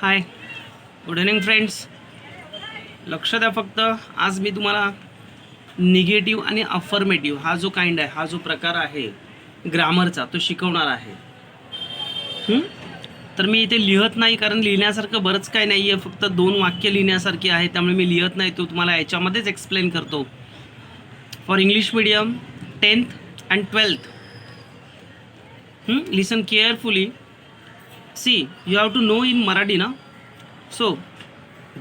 हाय, good evening friends. लक्ष द्या फक्त. आज मी तुम्हाला निगेटिव्ह आणि अफर्मेटिव्ह हा जो काइंड आहे, हा जो प्रकार आहे ग्रामरचा, तो शिकवणार आहे. तर मी इथे लिहत नाही, कारण लिहिण्यासारखं बरंच काही नाही आहे. फक्त 2 वाक्य लिहिण्यासारखी आहे, त्यामुळे मी लिहत नाही. तो तुम्हाला याच्यामध्येच एक्सप्लेन करतो. For English medium 10th and 12th. Listen carefully. See, you have to know in Marathi ना. सो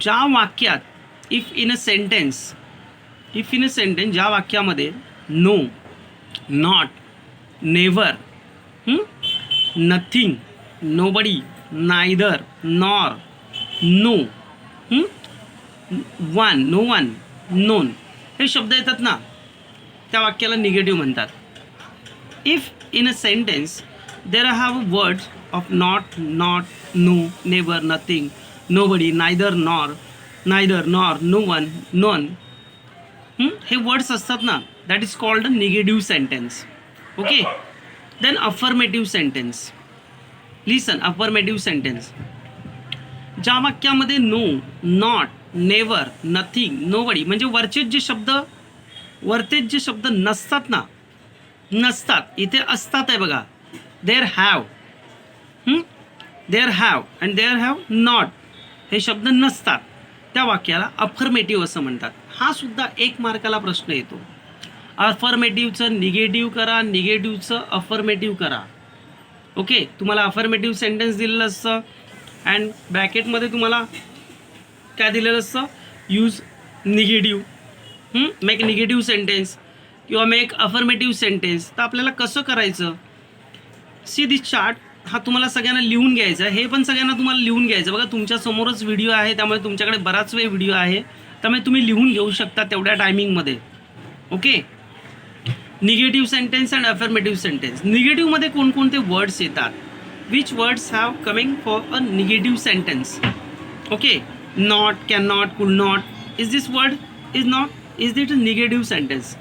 ज्या वाक्यात इफ इन अ सेंटेन्स ज्या वाक्यामध्ये no, not, never, nothing, nobody, neither, nor, no, one, no one, none हे शब्द येतात ना, त्या वाक्याला निगेटिव्ह म्हणतात. If in a sentence there have words of not, no, never, nothing, nobody, neither, nor, no one, none, हे words असतात ना, that is called a negative sentence. Okay. Then affirmative sentence. Listen, affirmative sentence ज्या वाक्यामध्ये no, not, never, nothing, nobody म्हणजे वरचे जे शब्द नसतात ना, नसतात, इथे असतात आहे बघा. There have, there have and there have not हे शब्द नसतात, त्या वाक्याला अफर्मेटिव्ह असं म्हणतात. हा सुद्धा 1 मार्काला प्रश्न येतो. अफर्मेटिव्हचं निगेटिव्ह करा, निगेटिव्हचं अफर्मेटिव्ह करा. ओके. तुम्हाला अफर्मेटिव्ह सेंटेन्स दिलेलं असतं अँड ब्रॅकेटमध्ये तुम्हाला काय दिलेलं असतं, use negative, make negative sentence किंवा मेक अफर्मेटिव्ह सेंटेन्स. तर आपल्याला कसं करायचं, सी दिस चार्ट. हा तुम्हाला सगळ्यांना लिहून घ्यायचा आहे. हे पण सगळ्यांना तुम्हाला लिहून घ्यायचं. बघा, तुमच्यासमोरच व्हिडिओ आहे, त्यामुळे तुमच्याकडे बराच वेळ व्हिडिओ आहे, त्यामुळे तुम्ही लिहून घेऊ शकता तेवढ्या टायमिंगमध्ये. Okay. Negative sentence and affirmative sentence. निगेटिव्हमध्ये कोणकोणते वर्ड्स येतात, which words have coming for a negative sentence. Okay. Not, can not, could not. Is this word is not, is it a negative sentence.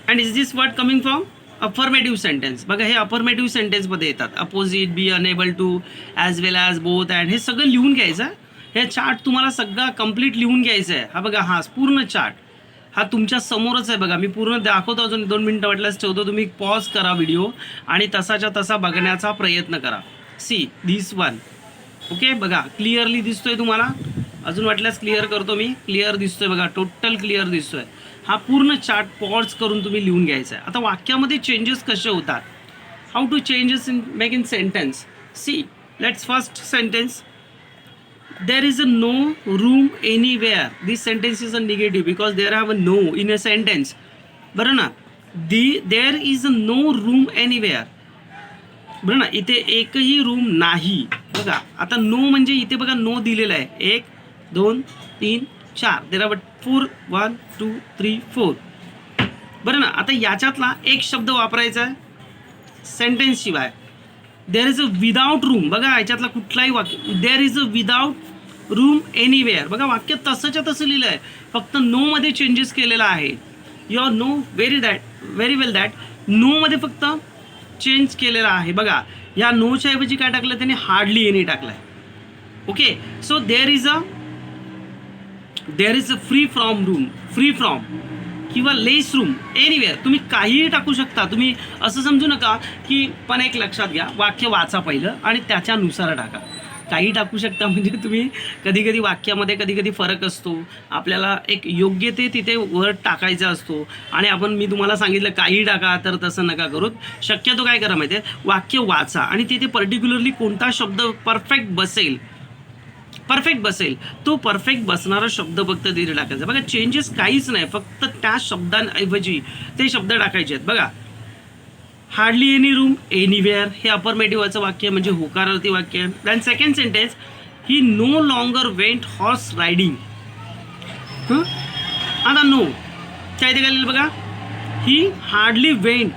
And is this word coming from affirmative sentence. बघा, हे affirmative सेंटेन्समध्ये येतात. Opposite, be, unable to, as well as, both, and हे सगळं लिहून घ्यायचं. हे chart तुम्हाला सगळा कंप्लीट लिहून घ्यायचं आहे. हा बघा, हा पूर्ण चार्ट हा तुमच्या समोरच आहे. बघा, मी पूर्ण दाखवतो. अजून 2 मिनटं वाटल्यास ठेवतो. तुम्ही पॉज करा व्हिडिओ आणि तसाच्या तसा बघण्याचा प्रयत्न करा. See this one. ओके. बघा, क्लिअरली दिसतोय तुम्हाला. अजून वाटल्यास क्लिअर करतो मी. क्लिअर दिसतोय बघा, टोटल क्लिअर दिसतोय. हा पूर्ण चार्ट पॉज करून तुम्ही लिहून घ्यायचा आहे. आता वाक्यामध्ये चेंजेस कसे होतात, how to changes in make in sentence. See, let's first sentence. There is a no room anywhere. This sentence is a negative because there have a no in a sentence. बरं ना. There is a no room anywhere. बरं ना. इथे एकही room नाही. बघा, आता no म्हणजे इथे बघा नो दिलेला आहे. 1, 2, 3, 4. There are 4, 1, 2, 3, 4. बरं ना. आता याच्यातला एक शब्द वापरायचा आहे सेंटेन्स शिवाय. देर इज अ विदाउट रूम. बघा, याच्यातला कुठलाही वाक्य, देर is a without room anywhere. बघा, वाक्य तसंच्या तसं लिहिलं आहे, फक्त नोमध्ये चेंजेस केलेला आहे. You are no very well that नोमध्ये फक्त चेंज केलेला आहे. बघा, या नोच्या ऐवजी काय टाकलं त्याने, हार्डली एनी टाकलं आहे. Okay. So there is a free from room, free from किंवा लेस रूम, एनीवेअर. तुम्ही काहीही टाकू शकता. तुम्ही असं समजू नका की, पण एक लक्षात घ्या, वाक्य वाचा पहिलं आणि त्याच्यानुसार टाका. काही टाकू शकता म्हणजे तुम्ही कधी कधी वाक्यामध्ये कधी फरक असतो. आपल्याला एक योग्य ते तिथे वर्ड टाकायचा असतो आणि मी तुम्हाला सांगितलं काही टाका, तर तसं नका करूत. शक्यतो काय करा माहिती आहे, वाक्य वाचा आणि तिथे पर्टिक्युलरली कोणता शब्द परफेक्ट बसेल, तो परफेक्ट बसणारा शब्द फक्त तिथे टाकायचा. बघा, चेंजेस काहीच नाही, फक्त त्या शब्दांऐवजी ते शब्द टाकायचे आहेत. बघा, हार्डली एनी रूम एनीवेअर हे अफर्मेटिव्हचं वाक्य म्हणजे होकारार्थी वाक्य. Then second sentence, he no longer went horse riding. आता नो काय ते काय बघा, ही हार्डली वेंट,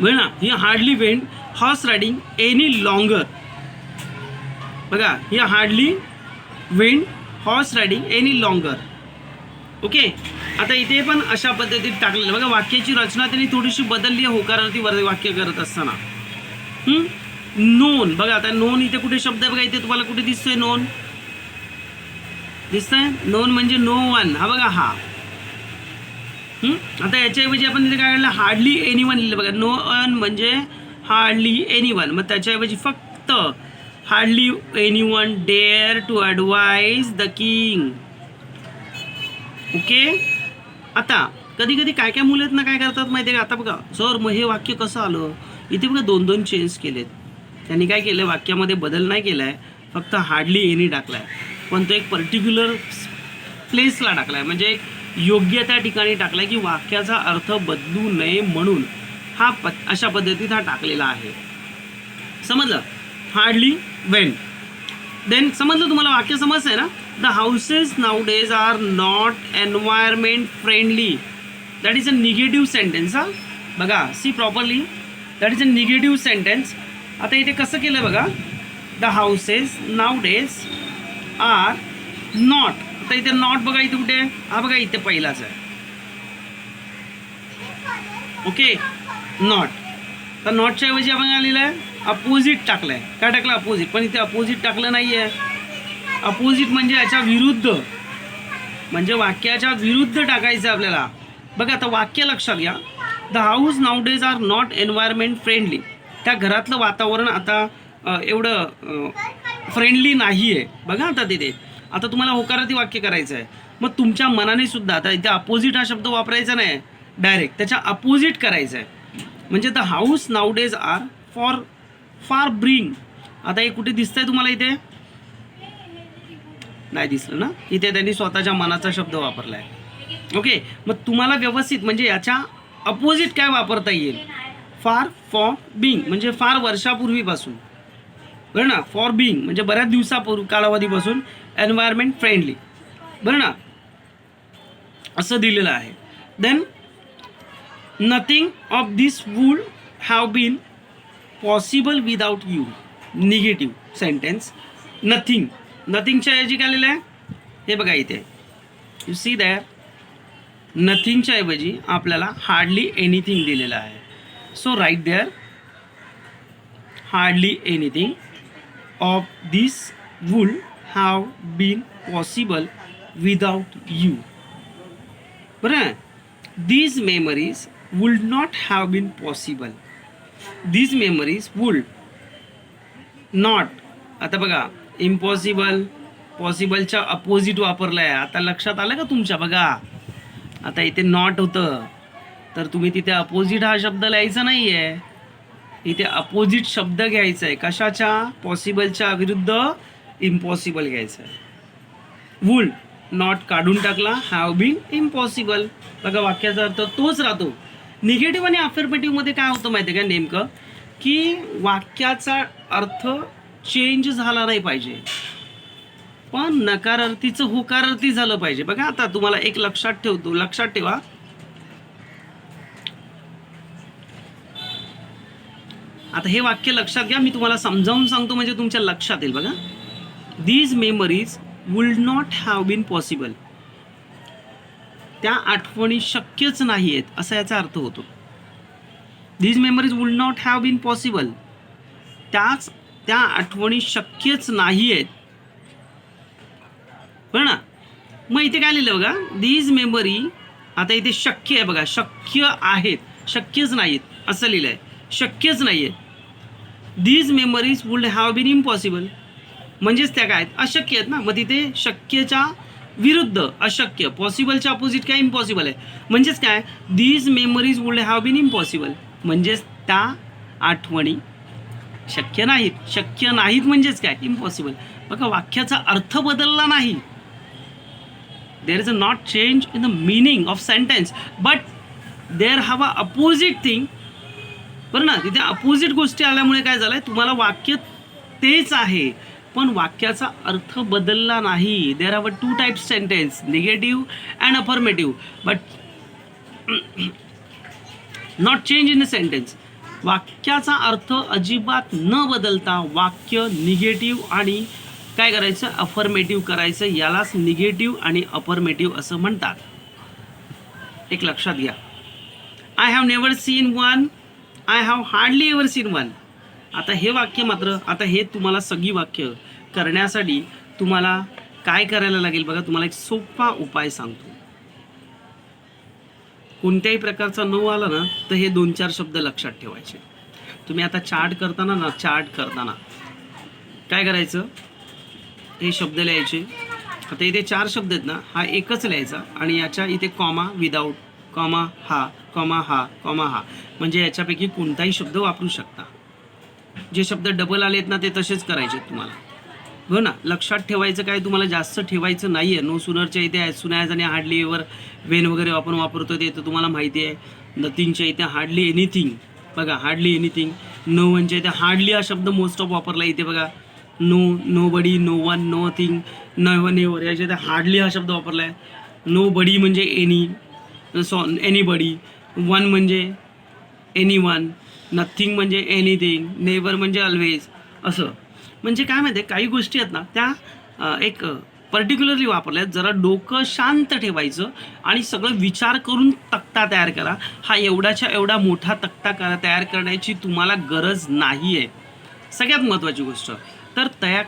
बघा ना, he hardly went horse riding any longer. बघा, he hardly went horse riding any longer. Okay. आता इथे पण अशा पद्धतीत टाकलेलं. बघा, वाक्याची रचना त्यांनी थोडीशी बदलली आहे होकारार्थी वाक्य करत असताना. नोन बघा, आता नोन इथे कुठे शब्द आहे बघा, इथे तुम्हाला कुठे दिसतोय नोन, दिसतंय नोन म्हणजे नो वन, हा बघा हा. आता याच्याऐवजी आपण इथे काय काढलं, हार्डली एनीवन लिहिलं बघा. नो वन म्हणजे हार्डली एनीवन, मग त्याच्याऐवजी फक्त hardly anyone dare to advise the king. Okay. आता कधी कधी काय काय मुलं आहेत ना काय करतात माहिती आहे का, आता बघा सर मग हे वाक्य कसं आलं, इथे बघा 2-2 चेंज केलेत. त्यांनी काय केलं, वाक्यामध्ये बदल नाही केला आहे, फक्त हार्डली एनी टाकला आहे, पण तो एक पर्टिक्युलर प्लेसला टाकला आहे, म्हणजे एक योग्य त्या ठिकाणी टाकला आहे की वाक्याचा अर्थ बदलू नये म्हणून हा अशा पद्धतीत हा टाकलेला आहे. समजलं. Hardly Wien. देन समजलं तुम्हाला, वाक्य समजतंय ना. The houses nowadays are not environment friendly. That is a negative sentence. हा बघा, see properly, that is a negative sentence. आता इथे कसं केलं बघा, the houses nowadays are not. आता इथे नॉट बघा, इथे कुठे, हा बघा इथे पहिलाच आहे. Okay, not. तर नॉटच्या ऐवजी आपण काय लिहिलं आहे, अपोजिट टाकलं आहे. काय टाकलं, अपोजिट, पण इथे अपोजिट टाकलं नाही आहे. अपोजिट म्हणजे याच्या विरुद्ध, म्हणजे वाक्याच्या विरुद्ध टाकायचं आपल्याला. बघा आता वाक्य लक्षात घ्या. The house nowadays are not environment friendly. त्या घरातलं वातावरण आता एवढं फ्रेंडली नाही आहे. बघा आता तिथे, आता तुम्हाला होकारार्थी वाक्य करायचं आहे, मग तुमच्या मनाने सुद्धा आता इथे अपोजिट हा शब्द वापरायचा नाही, डायरेक्ट त्याच्या अपोजिट करायचं आहे. म्हणजे the house nowadays are far bring. आता हे कुठे दिसतंय तुम्हाला, इथे नाही दिसलं ना, इथे त्यांनी स्वतःच्या मनाचा शब्द वापरला आहे. ओके, मग तुम्हाला व्यवस्थित म्हणजे याच्या अपोजिट काय वापरता येईल, फॉर बिंग म्हणजे फार वर्षापूर्वीपासून, बरं ना. फॉर बिंग म्हणजे बऱ्याच दिवसापूर्वी कालावधीपासून एन्व्हायरमेंट फ्रेंडली, बरं ना, असं दिलेलं आहे. Then nothing of this would have been possible without you. Negative sentence. Nothing, नथिंगच्या ऐवजी काय लिहिलं आहे, हे बघा इथे, यू सी दॅट. नथिंगच्या ऐवजी आपल्याला हार्डली एनिथिंग दिलेलं आहे. So write there, hardly anything of this would have been possible without you. बरं, these memories would not have been possible. These memories would not. आता बघा, इम्पॉसिबल पॉसिबलच्या अपोजिट वापरलं आहे. आता लक्षात आलं का तुमच्या, बघा आता इथे नॉट होतं, तर तुम्ही तिथे अपोजिट हा शब्द लिहायचा नाही आहे, इथे अपोजिट शब्द घ्यायचा आहे. कशाच्या, पॉसिबलच्या विरुद्ध इम्पॉसिबल घ्यायचं आहे. वुड नॉट काढून टाकला, हॅव बीन इम्पॉसिबल. बघा वाक्याचा अर्थ तोच राहतो. निगेटिव्ह आणि अफर्मेटिव्हमध्ये काय होतं माहिती आहे का नेमकं, की वाक्याचा अर्थ चेंज झाला नाही पाहिजे, पण नकारार्थीचं होकारार्थी झालं पाहिजे. बघा आता तुम्हाला एक लक्षात ठेवा, आता हे वाक्य लक्षात घ्या, मी तुम्हाला समजावून सांगतो म्हणजे तुमच्या लक्षात येईल. बघा, these memories would not have been possible. त्या आठवणी शक्यच नाही आहेत असा याचा अर्थ होतो. These memories would not have been possible, त्या आठवणी शक्यच नाही आहेत, बरं ना. मग इथे काय लिहिलं बघा, दीज मेमरी, आता इथे शक्य आहे बघा, शक्य आहेत, शक्यच नाहीत असं लिहिलं आहे, शक्यच नाही आहेत. These memories would have been impossible म्हणजेच त्या काय आहेत, अशक्य आहेत ना. मग तिथे शक्यच्या विरुद्ध अशक्य, पॉसिबलच्या अपोजिट काय, इम्पॉसिबल आहे. म्हणजेच काय, these memories would have been impossible म्हणजेच त्या आठवणी शक्य नाहीत. शक्य नाहीत म्हणजेच काय, इम्पॉसिबल. बघा वाक्याचा अर्थ बदलला नाही. देर is a not change in the meaning of sentence, but there have a opposite thing, बरं ना. तिथे अपोजिट गोष्टी आल्यामुळे काय झालंय, तुम्हाला वाक्य तेच आहे पण वाक्याचा अर्थ बदलला नाही. देर have a 2 types sentence, negative and affirmative, but not change in a sentence. वाक्याचा अर्थ अजिबात न बदलता वाक्य निगेटिव्ह आणि काय करायचं, अफर्मेटिव्ह करायचं. यालाच निगेटिव्ह आणि अफर्मेटिव्ह असं म्हणतात. एक लक्षात घ्या. I have never seen one, I have hardly ever seen one. आता हे वाक्य मात्र, आता हे तुम्हाला सगळी वाक्य करण्यासाठी तुम्हाला काय करायला लागेल बघा, तुम्हाला एक सोपा उपाय सांगतो. कोणत्याही प्रकारचा नो आला ना तर हे 2-4 शब्द लक्षात ठेवायचे. तुम्ही आता चार्ट करताना काय करायचं, हे शब्द लिहायचे. आता इथे 4 शब्द आहेत ना, हा एकच लिहायचा आणि याच्या इथे कॉमा, विदाऊट कॉमा, हा कॉमा, हा कॉमा, हा, म्हणजे याच्यापैकी कोणताही शब्द वापरू शकता. जे शब्द डबल आलेत ना ते तसेच करायचे तुम्हाला, हो ना. लक्षात ठेवायचं काय, तुम्हाला जास्त ठेवायचं नाही आहे. नो सुनरच्या इथे ॲज सुन ॲज आणि हार्डली एव्हर, वेन वगैरे आपण वापरतो ते तर तुम्हाला माहिती आहे. नथिंगच्या इथे हार्डली एनिथिंग, बघा हार्डली एनिथिंग. नो वनच्या इथे हार्डली हा शब्द मोस्ट ऑफ वापरला इथे बघा. No, nobody, no one, nothing, no never याच्या इथे हार्डली हा शब्द वापरला आहे. नो बडी म्हणजे एनी, एनीबडी. वन म्हणजे एनी वन, नथिंग म्हणजे एनिथिंग, नेवर म्हणजे ऑलवेज. असं म्हणजे काय माहिती आहे, काही गोष्टी आहेत ना त्या एक पर्टिक्युलरली वापरल्यात. जरा डोकं शांत ठेवायचं आणि सगळं विचार करून तक्ता तयार करा. हा एवढाच्या एवढा मोठा तक्ता तयार करण्याची तुम्हाला गरज नाही आहे. सगळ्यात महत्त्वाची गोष्ट तर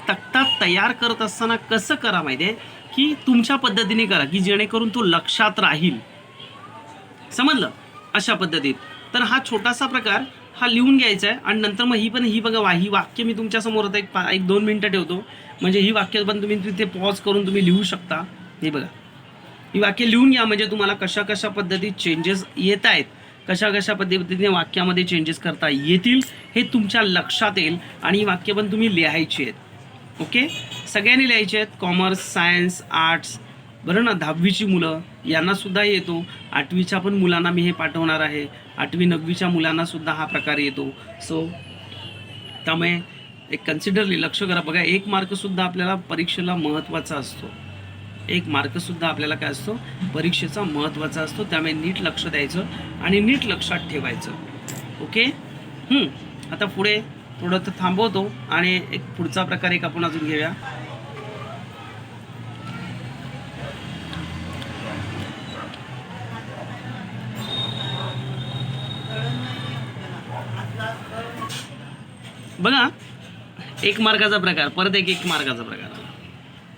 तक्ता तयार करत असताना कसं करा माहिती आहे, की तुमच्या पद्धतीने करा, की जेणेकरून तो लक्षात राहील. समजलं, अशा पद्धतीत. तर हा छोटासा प्रकार हा लिहून घ्यायचा आहे आणि नंतर मग ही बघा, ही वाक्य मी तुमच्यासमोर आता 1-2 मिनटं ठेवतो, म्हणजे ही वाक्य पण तुम्ही तिथे पॉज करून तुम्ही लिहू शकता. हे बघा, ही वाक्य लिहून घ्या, म्हणजे तुम्हाला कशा पद्धतीत चेंजेस येत आहेत, कशा पद्धतीने वाक्यामध्ये चेंजेस करता येतील हे तुमच्या लक्षात येईल. आणि ही वाक्य पण तुम्ही लिहायची आहेत. ओके, सगळ्यांनी लिहायचे आहेत. कॉमर्स, सायन्स, आर्ट्स, बरं ना. 10वीची मुलं यांनासुद्धा येतो. 8वीच्या पण मुलांना मी हे पाठवणार आहे. 8वी-9वीच्या मुलांनासुद्धा हा प्रकार येतो. सो त्यामुळे एक कन्सिडरली लक्ष करा. बघा, 1 मार्कसुद्धा आपल्याला परीक्षेला महत्त्वाचा असतो. 1 मार्कसुद्धा आपल्याला काय असतो, परीक्षेचा महत्त्वाचा असतो. त्यामुळे नीट लक्ष द्यायचं आणि नीट लक्षात ठेवायचं. ओके. आता पुढे थोडं तर थांबवतो आणि एक पुढचा प्रकार एक आपण अजून घेऊया. बघा, 1 मार्काचा प्रकार, परत 1 मार्काचा प्रकार.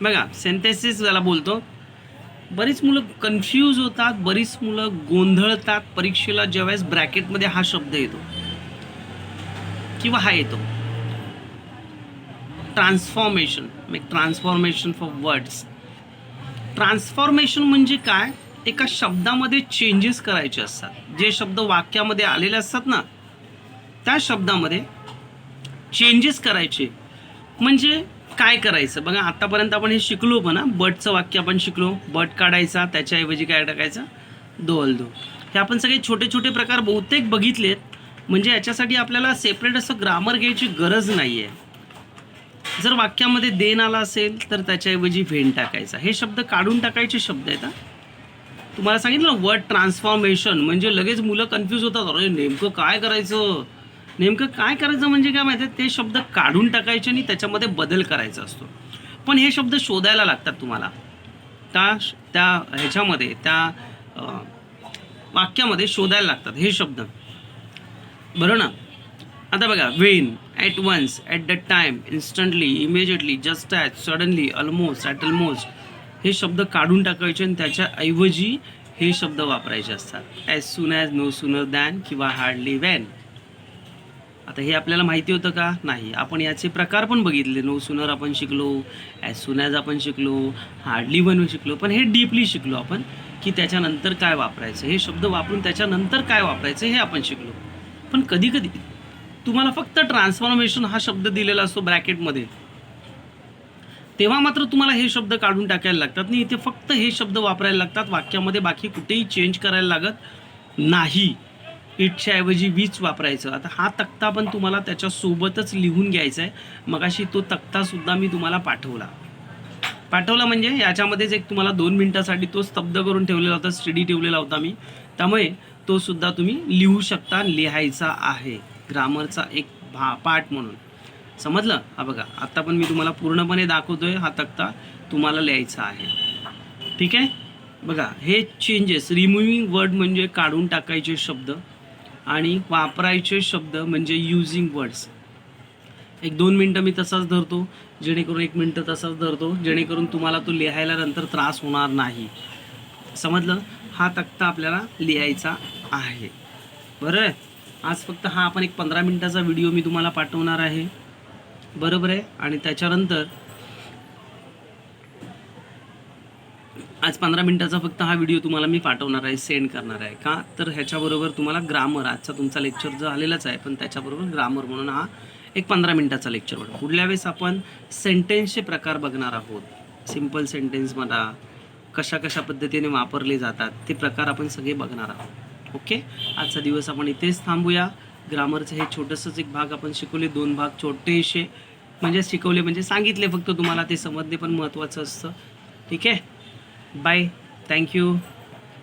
बघा, सेंटेन्सेस ज्याला बोलतो. बरीच मुलं कन्फ्यूज होतात, बरीच मुलं गोंधळतात परीक्षेला ज्यावेळेस ब्रॅकेटमध्ये हा शब्द येतो किंवा हा येतो, transformation. Transformation for words. Transformation म्हणजे काय, एका शब्दामध्ये चेंजेस करायचे असतात. जे शब्द वाक्यामध्ये आलेले असतात ना त्या शब्दामध्ये चेंजेस करायचे. म्हणजे काय करायचं बघा, आतापर्यंत आपण हे शिकलो पण, बटचं वाक्य आपण शिकलो. बट काढायचा, त्याच्याऐवजी काय टाकायचं, दो. हे आपण सगळे छोटे प्रकार बहुतेक बघितलेत. म्हणजे याच्यासाठी आपल्याला सेपरेट असं ग्रामर घ्यायची गरज नाही आहे. जर वाक्यामध्ये देन आला असेल तर त्याच्याऐवजी व्हेन टाकायचा. हे शब्द काढून टाकायचे शब्द आहेत. तुम्हाला सांगितलं ना, वर्ड ट्रान्सफॉर्मेशन म्हणजे लगेच मुलं कन्फ्यूज होतात. अरे नेमकं काय करायचं म्हणजे काय माहिती आहे, ते शब्द काढून टाकायचे आणि त्याच्यामध्ये बदल करायचा असतो. पण हे शब्द शोधायला लागतात तुम्हाला त्या ह्याच्यामध्ये, त्या वाक्यामध्ये शोधायला लागतात हे शब्द, बरं ना. आता बघा, when, at once, at the time, instantly, immediately, just as, suddenly, almost, at almost हे शब्द काढून टाकायचे आणि त्याच्याऐवजी हे शब्द वापरायचे असतात. As soon as, no sooner than किंवा हार्डली वेन. आता हे आपल्याला माहिती होतं का, नाही. आपण याचे प्रकार पण बघितले. नो सूनर आपण शिकलो, ॲज सून ॲज आपण शिकलो, हार्डली वन शिकलो. पण हे डीपली शिकलो आपण, की त्याच्यानंतर काय वापरायचं, हे शब्द वापरून त्याच्यानंतर काय वापरायचं हे आपण शिकलो. पण कधी तुम्हाला फक्त ट्रान्सफॉर्मेशन हा शब्द दिलेला असतो ब्रॅकेटमध्ये, तेव्हा मात्र तुम्हाला हे शब्द काढून टाकायला लागतात. नाही, इथे फक्त हे शब्द वापरायला लागतात वाक्यामध्ये, बाकी कुठेही चेंज करायला लागत नाही. इटच्या ऐवजी वीच वापरायचं. आता हा तक्ता पण तुम्हाला त्याच्यासोबतच लिहून घ्यायचा आहे. मगाशी तो तक्तासुद्धा मी तुम्हाला पाठवला म्हणजे याच्यामध्येच एक तुम्हाला 2 मिनिटासाठी तो स्तब्ध करून ठेवलेला होता, स्टडी ठेवलेला होता मी. त्यामुळे तो सुद्धा तुम्ही लिहू शकता, लिहायचा आहे ग्रामरचा एक पार्ट म्हणून. समजलं. हा बघा, आता पण मी तुम्हाला पूर्णपणे दाखवतोय. हा तक्ता तुम्हाला लिहायचा आहे, ठीक आहे. बघा, हे चेंजेस, रिमुव्हिंग वर्ड म्हणजे काढून टाकायचे शब्द आणि वापरायचे शब्द म्हणजे युजिंग वर्ड्स. एक 2 मिनटं मी तसाच धरतो, जेणेकरून 1 मिनटं तसाच धरतो, जेणेकरून तुम्हाला तो लिहायला नंतर त्रास होणार नाही. समजलं? हा तक्ता आपल्याला लिहायचा आहे. बरोबर आहे. आज फक्त हा आपण एक 15 मिनटाचा व्हिडिओ मी तुम्हाला पाठवणार आहे. बरोबर आहे. आणि त्याच्यानंतर आज 15 मिनटाचा फक्त हा व्हिडिओ तुम्हाला मी पाठवणार आहे, सेंड करणार आहे. का तर ह्याच्याबरोबर तुम्हाला ग्रामर, आजचा तुमचा लेक्चर झालेलाच आहे, पण त्याच्याबरोबर ग्रामर म्हणून हा एक 15 मिनटाचा लेक्चर होता. पुढल्या वेळेस आपण सेंटेन्सचे प्रकार बघणार आहोत. सिम्पल सेंटेन्स म्हणा, कशा कशा पद्धतीने वापरले जातात ते प्रकार आपण सगळे बघणार आहोत. ओके. आजचा दिवस आपण इथेच थांबूया. ग्रामरचं हे छोटंसंच एक भाग आपण शिकवले, 2 भाग छोटेसे म्हणजे शिकवले, म्हणजे सांगितले फक्त तुम्हाला, ते समजणे पण महत्त्वाचं असतं. ठीक आहे. बाय. थँक्यू.